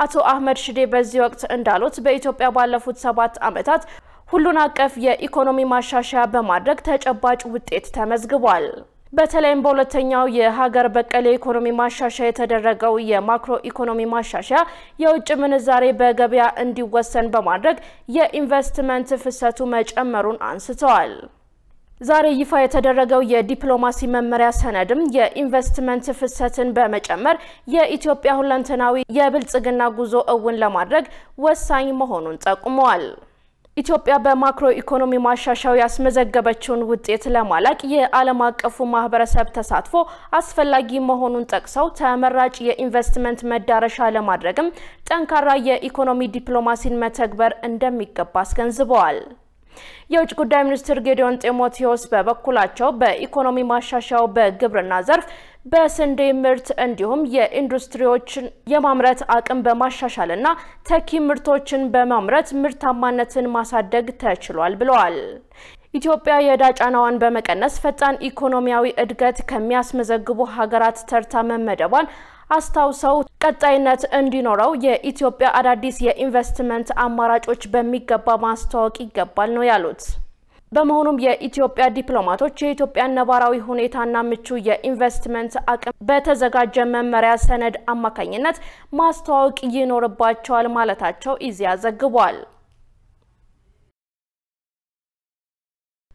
አቶ አህመድ ሽዴ በዚህ ወቅት እንዳሉት በኢትዮጵያ ባለፉት 7 ዓመታት ሁሉን አቀፍ የኢኮኖሚ ማሻሻያ በማድረግ ተጨባጭ ውጤት ተመዝግቧል በተለይም በሁለተኛው የሀገር በቀል ኢኮኖሚ ማሻሻያ የተደረገው የማክሮ ኢኮኖሚ ማሻሻያ የውጭ ምንዛሬ በገበያ እንዲወሰን በማድረግ የኢንቨስትመንት ፍሰቱ መጨመሩን አንስተዋል ዛሬ ይፋ የተደረገው የዲፕሎማሲ መመሪያ ሰነድም የኢንቨስትመንት ፍሰትን በመጨመር የኢትዮጵያ ሁለንተናዊ የብልጽግና ጉዞ እውን ለማድረግ ወሳኝ መሆኑን ጠቁመዋል ኢትዮጵያ በማክሮ ኢኮኖሚ ማሻሻያው ያስመዘገበችውን ውጤት ለማላቅ የዓለም አቀፉ ማህበረሰብ ተሳትፎ አስፈላጊ መሆኑን ጠቅሰው ተመራጭ የኢንቨስትመንት መዳረሻ ለማድረግም ጠንካራ የኢኮኖሚ ዲፕሎማሲን መተግበር እንደሚገባ አስገንዝበዋል የውጭ ጉዳይ ሚኒስትር ጌዲዮን ጢሞቴዎስ በበኩላቸው በኢኮኖሚ ማሻሻያው በግብርና ዘርፍ በስንዴ ምርት እንዲሁም የኢንዱስትሪዎችን የማምረት አቅም በማሻሻልና ተኪ ምርቶችን በማምረት ምርታማነትን ማሳደግ ተችሏል ብለዋል። ኢትዮጵያ የዕዳ ጫናዋን በመቀነስ ፈጣን ኢኮኖሚያዊ እድገት ከሚያስመዘግቡ ሀገራት ተርታ መመደቧን አስታውሰው ቀጣይነት እንዲኖረው የኢትዮጵያ አዳዲስ የኢንቨስትመንት አማራጮች በሚገባ ማስተዋወቅ ይገባል ነው ያሉት። በመሆኑም የኢትዮጵያ ዲፕሎማቶች የኢትዮጵያ ነባራዊ ሁኔታና ምቹ የኢንቨስትመንት አቅም በተዘጋጀ መመሪያ ሰነድ አማካኝነት ማስተዋወቅ ይኖርባቸዋል ማለታቸው ኢዜአ ዘግቧል።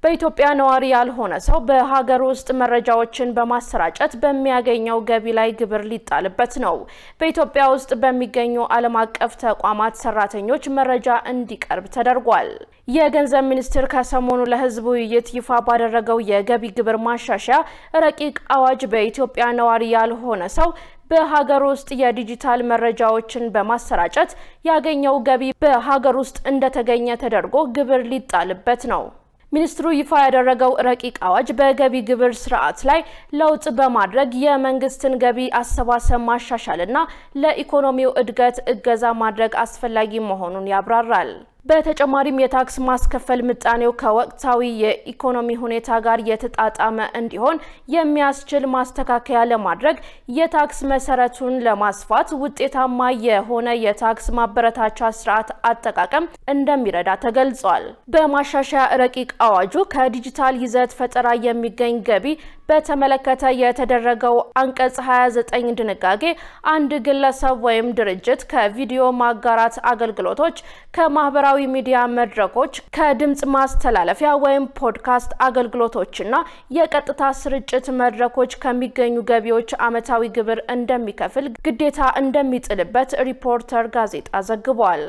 በኢትዮጵያ ነዋሪ ያልሆነ ሰው በሀገር ውስጥ መረጃዎችን በማሰራጨት በሚያገኘው ገቢ ላይ ግብር ሊጣልበት ነው። በኢትዮጵያ ውስጥ በሚገኙ ዓለም አቀፍ ተቋማት ሰራተኞች መረጃ እንዲቀርብ ተደርጓል። የገንዘብ ሚኒስቴር ከሰሞኑ ለሕዝብ ውይይት ይፋ ባደረገው የገቢ ግብር ማሻሻያ ረቂቅ አዋጅ በኢትዮጵያ ነዋሪ ያልሆነ ሰው በሀገር ውስጥ የዲጂታል መረጃዎችን በማሰራጨት ያገኘው ገቢ በሀገር ውስጥ እንደተገኘ ተደርጎ ግብር ሊጣልበት ነው። ሚኒስትሩ ይፋ ያደረገው ረቂቅ አዋጅ በገቢ ግብር ስርዓት ላይ ለውጥ በማድረግ የመንግስትን ገቢ አሰባሰብ ማሻሻልና ለኢኮኖሚው እድገት እገዛ ማድረግ አስፈላጊ መሆኑን ያብራራል። በተጨማሪም የታክስ ማስከፈል ምጣኔው ከወቅታዊ የኢኮኖሚ ሁኔታ ጋር የተጣጣመ እንዲሆን የሚያስችል ማስተካከያ ለማድረግ የታክስ መሰረቱን ለማስፋት ውጤታማ የሆነ የታክስ ማበረታቻ ስርዓት አጠቃቀም እንደሚረዳ ተገልጿል። በማሻሻያ ረቂቅ አዋጁ ከዲጂታል ይዘት ፈጠራ የሚገኝ ገቢ በተመለከተ የተደረገው አንቀጽ 29 ድንጋጌ አንድ ግለሰብ ወይም ድርጅት ከቪዲዮ ማጋራት አገልግሎቶች ከማህበራዊ ሚዲያ መድረኮች ከድምጽ ማስተላለፊያ ወይም ፖድካስት አገልግሎቶችና የቀጥታ ስርጭት መድረኮች ከሚገኙ ገቢዎች ዓመታዊ ግብር እንደሚከፍል ግዴታ እንደሚጥልበት ሪፖርተር ጋዜጣ ዘግቧል።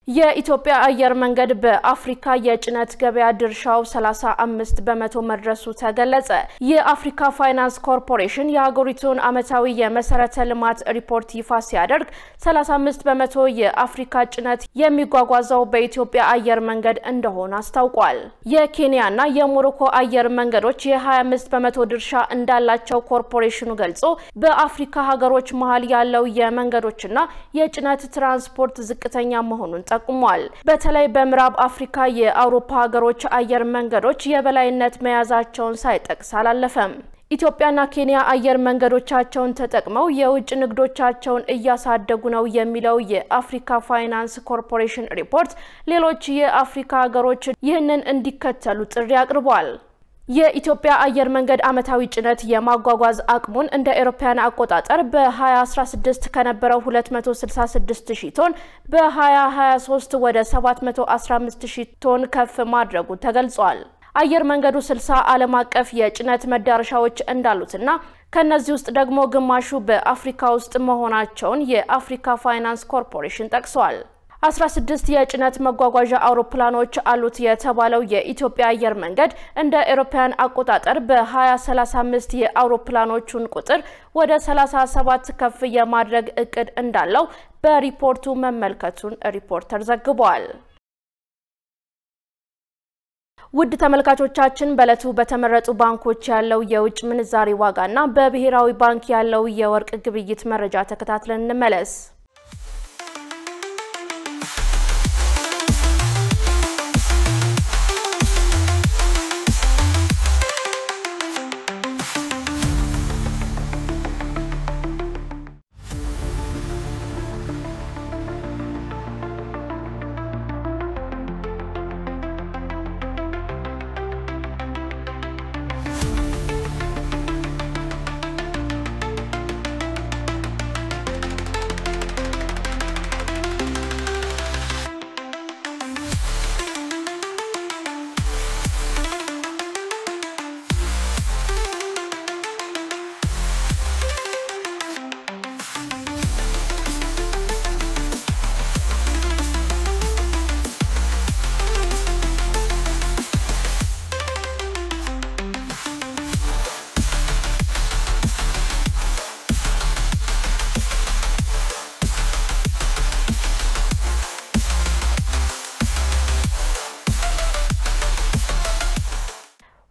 የኢትዮጵያ አየር መንገድ በአፍሪካ የጭነት ገበያ ድርሻው 35 በመቶ መድረሱ ተገለጸ። የአፍሪካ ፋይናንስ ኮርፖሬሽን የሀገሪቱን ዓመታዊ የመሰረተ ልማት ሪፖርት ይፋ ሲያደርግ 35 በመቶ የአፍሪካ ጭነት የሚጓጓዘው በኢትዮጵያ አየር መንገድ እንደሆነ አስታውቋል። የኬንያና የሞሮኮ አየር መንገዶች የ25 በመቶ ድርሻ እንዳላቸው ኮርፖሬሽኑ ገልጾ በአፍሪካ ሀገሮች መሃል ያለው የመንገዶችና የጭነት ትራንስፖርት ዝቅተኛ መሆኑን ጠቁሟል። በተለይ በምዕራብ አፍሪካ የአውሮፓ ሀገሮች አየር መንገዶች የበላይነት መያዛቸውን ሳይጠቅስ አላለፈም። ኢትዮጵያና ኬንያ አየር መንገዶቻቸውን ተጠቅመው የውጭ ንግዶቻቸውን እያሳደጉ ነው የሚለው የአፍሪካ ፋይናንስ ኮርፖሬሽን ሪፖርት ሌሎች የአፍሪካ ሀገሮች ይህንን እንዲከተሉ ጥሪ አቅርቧል። የኢትዮጵያ አየር መንገድ ዓመታዊ ጭነት የማጓጓዝ አቅሙን እንደ አውሮፓውያን አቆጣጠር በ2016 ከነበረው 266000 ቶን በ2023 ወደ 715000 ቶን ከፍ ማድረጉ ተገልጿል። አየር መንገዱ 60 ዓለም አቀፍ የጭነት መዳረሻዎች እንዳሉትና ከነዚህ ውስጥ ደግሞ ግማሹ በአፍሪካ ውስጥ መሆናቸውን የአፍሪካ ፋይናንስ ኮርፖሬሽን ጠቅሷል። 16 የጭነት መጓጓዣ አውሮፕላኖች አሉት የተባለው የኢትዮጵያ አየር መንገድ እንደ አውሮፓውያን አቆጣጠር በ2035 የአውሮፕላኖቹን ቁጥር ወደ 37 ከፍ የማድረግ እቅድ እንዳለው በሪፖርቱ መመልከቱን ሪፖርተር ዘግቧል። ውድ ተመልካቾቻችን በለቱ በተመረጡ ባንኮች ያለው የውጭ ምንዛሪ ዋጋና በብሔራዊ ባንክ ያለው የወርቅ ግብይት መረጃ ተከታትለን እንመለስ።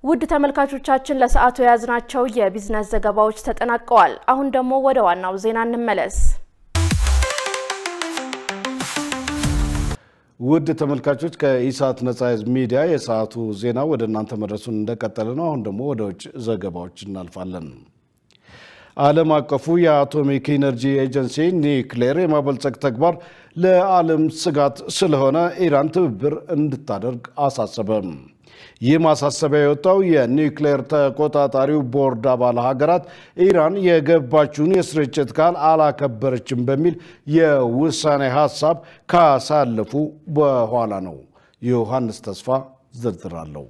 ውድ ተመልካቾቻችን ለሰዓቱ የያዝናቸው የቢዝነስ ዘገባዎች ተጠናቀዋል። አሁን ደግሞ ወደ ዋናው ዜና እንመለስ። ውድ ተመልካቾች ከኢሳት ነጻ ሚዲያ የሰዓቱ ዜና ወደ እናንተ መድረሱን እንደቀጠለ ነው። አሁን ደግሞ ወደ ውጭ ዘገባዎች እናልፋለን። ዓለም አቀፉ የአቶሚክ ኢነርጂ ኤጀንሲ ኒውክሌር የማበልጸግ ተግባር ለዓለም ስጋት ስለሆነ ኢራን ትብብር እንድታደርግ አሳሰበ። ይህ ማሳሰቢያ የወጣው የኒውክሌር ተቆጣጣሪው ቦርድ አባል ሀገራት ኢራን የገባችውን የስርጭት ቃል አላከበረችም በሚል የውሳኔ ሀሳብ ካሳለፉ በኋላ ነው። ዮሐንስ ተስፋ ዝርዝር አለው።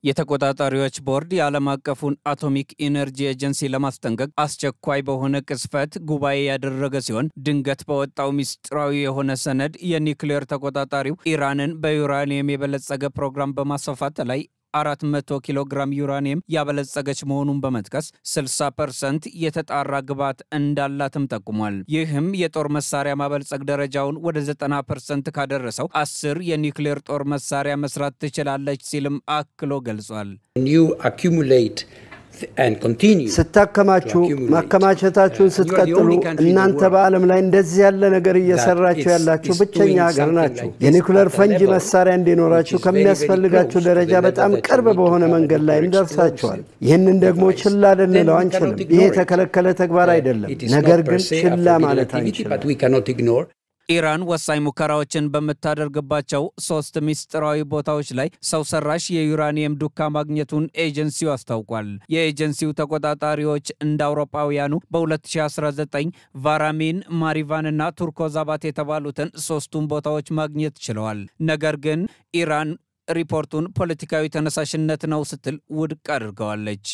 የተቆጣጣሪዎች ቦርድ የዓለም አቀፉን አቶሚክ ኢነርጂ ኤጀንሲ ለማስጠንቀቅ አስቸኳይ በሆነ ቅስፈት ጉባኤ ያደረገ ሲሆን ድንገት በወጣው ሚስጥራዊ የሆነ ሰነድ የኒውክሌር ተቆጣጣሪው ኢራንን በዩራኒየም የበለጸገ ፕሮግራም በማስፋፋት ላይ 400 ኪሎ ግራም ዩራኒየም ያበለጸገች መሆኑን በመጥቀስ 60% የተጣራ ግብዓት እንዳላትም ጠቁሟል። ይህም የጦር መሳሪያ ማበልጸግ ደረጃውን ወደ 90% ካደረሰው 10 የኒውክሌር ጦር መሳሪያ መስራት ትችላለች ሲልም አክሎ ገልጿል። ስታከማችሁ ማከማቸታችሁን ስትቀጥሉ እናንተ በዓለም ላይ እንደዚህ ያለ ነገር እየሰራችሁ ያላችሁ ብቸኛ ሀገር ናችሁ። የኒውክሌር ፈንጂ መሳሪያ እንዲኖራችሁ ከሚያስፈልጋችሁ ደረጃ በጣም ቅርብ በሆነ መንገድ ላይ ደርሳችኋል። ይህንን ደግሞ ችላ ልንለው አንችልም። ይሄ የተከለከለ ተግባር አይደለም፣ ነገር ግን ችላ ማለት አንችልም። ኢራን ወሳኝ ሙከራዎችን በመታደርግባቸው 3 ሚስጥራዊ ቦታዎች ላይ ሰው ሰራሽ የዩራኒየም ዱካ ማግኘቱን ኤጀንሲው አስታውቋል። የኤጀንሲው ተቆጣጣሪዎች እንደ አውሮፓውያኑ በ2019 ቫራሚን፣ ማሪቫንና ቱርኮዛባት የተባሉትን 3ቱን ቦታዎች ማግኘት ችለዋል። ነገር ግን ኢራን ሪፖርቱን ፖለቲካዊ ተነሳሽነት ነው ስትል ውድቅ አድርገዋለች።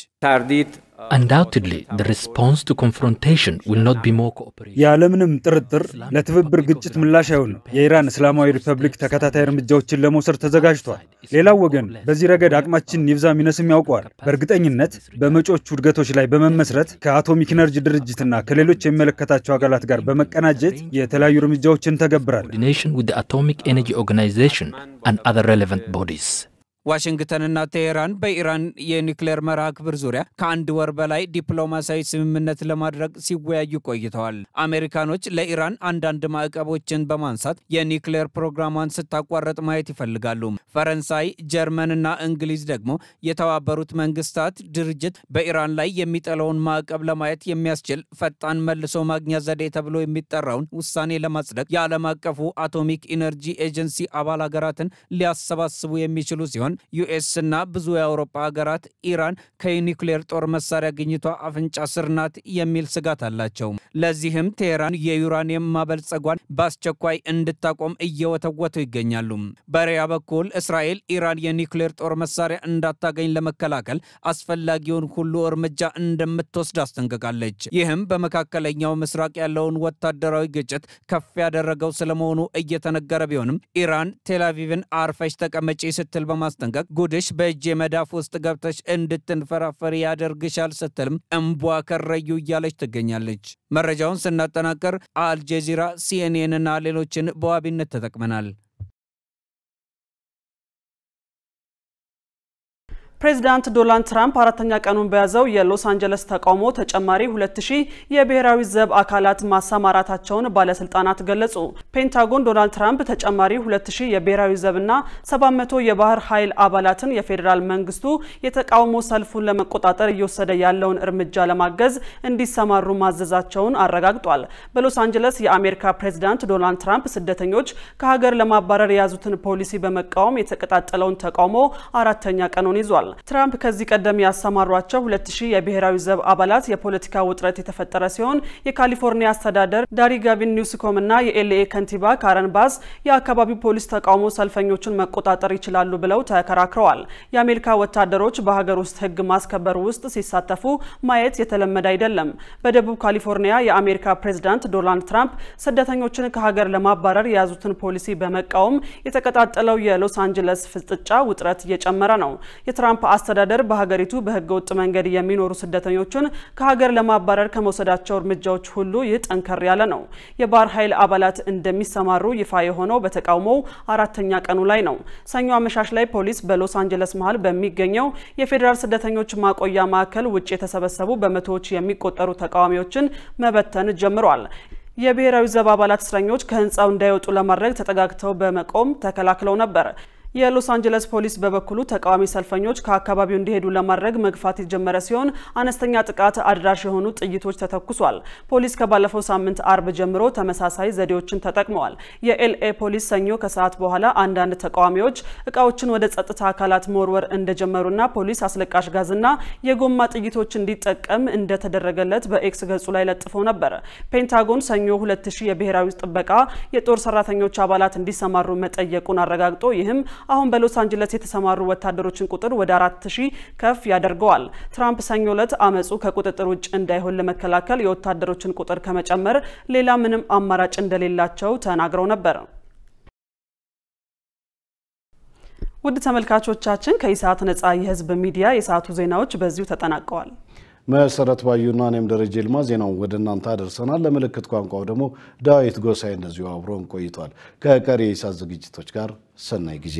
Undoubtedly, the response to confrontation will not be more cooperative. ያለምንም ጥርጥር ለትብብር ግጭት ምላሽ አይሆንም። የኢራን እስላማዊ ሪፐብሊክ ተከታታይ እርምጃዎችን ለመውሰድ ተዘጋጅቷል። ሌላው ወገን በዚህ ረገድ አቅማችን ይብዛ ሚነስም ያውቀዋል። በእርግጠኝነት በመጪዎቹ እድገቶች ላይ በመመስረት ከአቶሚክ ኢነርጂ ድርጅትና ከሌሎች የሚመለከታቸው አካላት ጋር በመቀናጀት የተለያዩ እርምጃዎችን ተገብራለን። Coordination with the Atomic Energy Organization and other relevant bodies. ዋሽንግተንና ቴሄራን በኢራን የኒውክሌር መርሃ ግብር ዙሪያ ከአንድ ወር በላይ ዲፕሎማሲያዊ ስምምነት ለማድረግ ሲወያዩ ቆይተዋል። አሜሪካኖች ለኢራን አንዳንድ ማዕቀቦችን በማንሳት የኒውክሌር ፕሮግራሟን ስታቋርጥ ማየት ይፈልጋሉ። ፈረንሳይ፣ ጀርመንና እንግሊዝ ደግሞ የተባበሩት መንግስታት ድርጅት በኢራን ላይ የሚጠለውን ማዕቀብ ለማየት የሚያስችል ፈጣን መልሶ ማግኛ ዘዴ ተብሎ የሚጠራውን ውሳኔ ለማጽደቅ የዓለም አቀፉ አቶሚክ ኢነርጂ ኤጀንሲ አባል ሀገራትን ሊያሰባስቡ የሚችሉ ሲሆን ዩኤስ እና ብዙ የአውሮፓ ሀገራት ኢራን ከኒውክሌር ጦር መሳሪያ ግኝቷ አፍንጫ ስር ናት የሚል ስጋት አላቸው። ለዚህም ቴሄራን የዩራኒየም ማበልጸጓን በአስቸኳይ እንድታቆም እየወተወቱ ይገኛሉ። በሪያ በኩል እስራኤል ኢራን የኒውክሌር ጦር መሳሪያ እንዳታገኝ ለመከላከል አስፈላጊውን ሁሉ እርምጃ እንደምትወስድ አስጠንቅቃለች። ይህም በመካከለኛው ምስራቅ ያለውን ወታደራዊ ግጭት ከፍ ያደረገው ስለመሆኑ እየተነገረ ቢሆንም ኢራን ቴልአቪቭን አርፈሽ ተቀመጪ ስትል በማስጠንቀቅ ጉድሽ በእጄ መዳፍ ውስጥ ገብተሽ እንድትንፈራፈሪ ያደርግሻል ስትልም እንቧ ከረዩ እያለች ትገኛለች። መረጃውን ስናጠናቀር አልጀዚራ፣ ሲኤንኤን እና ሌሎችን በዋቢነት ተጠቅመናል። ፕሬዚዳንት ዶናልድ ትራምፕ አራተኛ ቀኑን በያዘው የሎስ አንጀለስ ተቃውሞ ተጨማሪ 2000 የብሔራዊ ዘብ አካላት ማሰማራታቸውን ባለስልጣናት ገለጹ። ፔንታጎን ዶናልድ ትራምፕ ተጨማሪ 2000 የብሔራዊ ዘብና 700 የባህር ኃይል አባላትን የፌዴራል መንግስቱ የተቃውሞ ሰልፉን ለመቆጣጠር እየወሰደ ያለውን እርምጃ ለማገዝ እንዲሰማሩ ማዘዛቸውን አረጋግጧል። በሎስ አንጀለስ የአሜሪካ ፕሬዚዳንት ዶናልድ ትራምፕ ስደተኞች ከሀገር ለማባረር የያዙትን ፖሊሲ በመቃወም የተቀጣጠለውን ተቃውሞ አራተኛ ቀኑን ይዟል። ትራምፕ ከዚህ ቀደም ያሰማሯቸው 2000 የብሔራዊ ዘብ አባላት የፖለቲካ ውጥረት የተፈጠረ ሲሆን የካሊፎርኒያ አስተዳደር ዳሪ ጋቪን ኒውስኮም እና የኤልኤ ከንቲባ ካረን ባስ የአካባቢው ፖሊስ ተቃውሞ ሰልፈኞቹን መቆጣጠር ይችላሉ ብለው ተከራክረዋል። የአሜሪካ ወታደሮች በሀገር ውስጥ ሕግ ማስከበር ውስጥ ሲሳተፉ ማየት የተለመደ አይደለም። በደቡብ ካሊፎርኒያ የአሜሪካ ፕሬዝዳንት ዶናልድ ትራምፕ ስደተኞችን ከሀገር ለማባረር የያዙትን ፖሊሲ በመቃወም የተቀጣጠለው የሎስ አንጀለስ ፍጥጫ ውጥረት እየጨመረ ነው። የትራምፕ አስተዳደር በሀገሪቱ በህገወጥ መንገድ የሚኖሩ ስደተኞችን ከሀገር ለማባረር ከመውሰዳቸው እርምጃዎች ሁሉ ይህ ጠንከር ያለ ነው። የባህር ኃይል አባላት እንደሚሰማሩ ይፋ የሆነው በተቃውሞው አራተኛ ቀኑ ላይ ነው። ሰኞ አመሻሽ ላይ ፖሊስ በሎስ አንጀለስ መሃል በሚገኘው የፌዴራል ስደተኞች ማቆያ ማዕከል ውጭ የተሰበሰቡ በመቶዎች የሚቆጠሩ ተቃዋሚዎችን መበተን ጀምሯል። የብሔራዊ ዘብ አባላት እስረኞች ከህንጻው እንዳይወጡ ለማድረግ ተጠጋግተው በመቆም ተከላክለው ነበር። የሎስ አንጀለስ ፖሊስ በበኩሉ ተቃዋሚ ሰልፈኞች ከአካባቢው እንዲሄዱ ለማድረግ መግፋት የጀመረ ሲሆን አነስተኛ ጥቃት አድራሽ የሆኑ ጥይቶች ተተኩሷል። ፖሊስ ከባለፈው ሳምንት አርብ ጀምሮ ተመሳሳይ ዘዴዎችን ተጠቅመዋል። የኤልኤ ፖሊስ ሰኞ ከሰዓት በኋላ አንዳንድ ተቃዋሚዎች እቃዎችን ወደ ጸጥታ አካላት መወርወር እንደጀመሩና ፖሊስ አስለቃሽ ጋዝና የጎማ ጥይቶች እንዲጠቀም እንደተደረገለት በኤክስ ገጹ ላይ ለጥፎ ነበር። ፔንታጎን ሰኞ 2000 የብሔራዊ ጥበቃ የጦር ሰራተኞች አባላት እንዲሰማሩ መጠየቁን አረጋግጦ ይህም አሁን በሎስ አንጀለስ የተሰማሩ ወታደሮችን ቁጥር ወደ 4000 ከፍ ያደርገዋል። ትራምፕ ሰኞ ዕለት አመጹ ከቁጥጥር ውጭ እንዳይሆን ለመከላከል የወታደሮችን ቁጥር ከመጨመር ሌላ ምንም አማራጭ እንደሌላቸው ተናግረው ነበር። ውድ ተመልካቾቻችን ከኢሳት ነጻ የህዝብ ሚዲያ የሰዓቱ ዜናዎች በዚሁ ተጠናቀዋል። መሰረት ባዩና እኔም ደረጀ ይልማ ዜናውን ወደ እናንተ አደርሰናል። ለምልክት ቋንቋው ደግሞ ዳዊት ጎሳይ እንደዚሁ አብሮን ቆይቷል። ከቀሪ የኢሳት ዝግጅቶች ጋር ሰናይ ጊዜ።